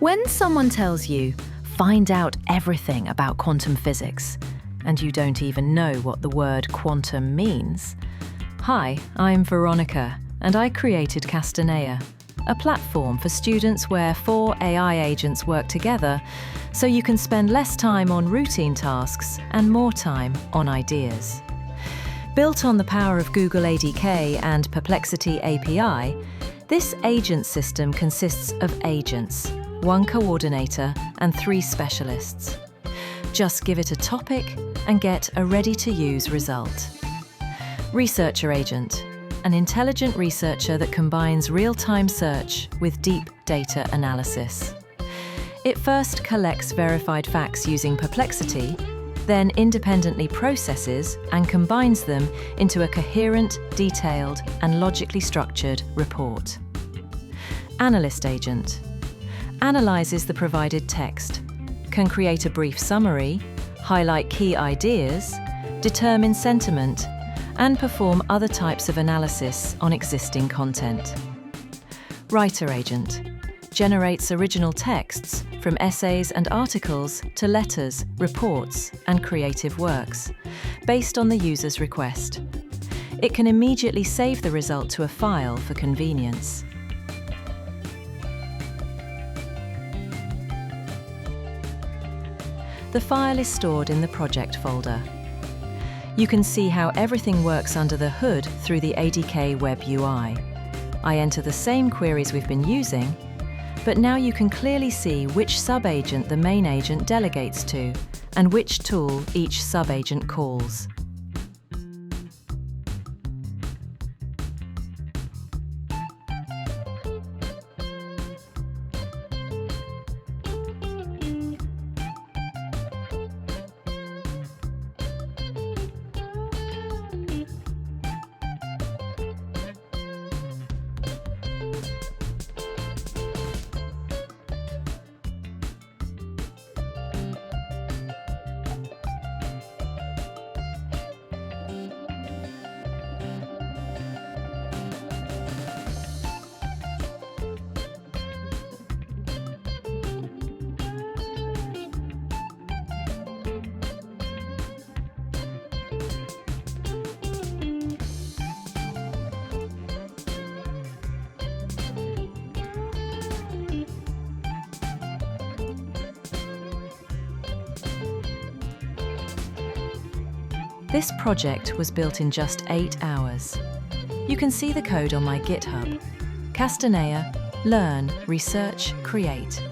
When someone tells you, find out everything about quantum physics, and you don't even know what the word quantum means. Hi, I'm Veronica, and I created Castanea, a platform for students where 4 AI agents work together so you can spend less time on routine tasks and more time on ideas. Built on the power of Google ADK and Perplexity API, this agent system consists of agents, 1 coordinator and 3 specialists. Just give it a topic and get a ready-to-use result. ResearcherAgent, an intelligent researcher that combines real-time search with deep data analysis. It first collects verified facts using Perplexity, then independently processes and combines them into a coherent, detailed, and logically structured report. AnalystAgent analyzes the provided text, can create a brief summary, highlight key ideas, determine sentiment, and perform other types of analysis on existing content. WriterAgent generates original texts from essays and articles to letters, reports, and creative works, based on the user's request. It can immediately save the result to a file for convenience. The file is stored in the project folder. You can see how everything works under the hood through the ADK web UI. I enter the same queries we've been using, but now you can clearly see which sub-agent the main agent delegates to and which tool each sub-agent calls. This project was built in just 8 hours. You can see the code on my GitHub. Castanea, Learn, Research, Create.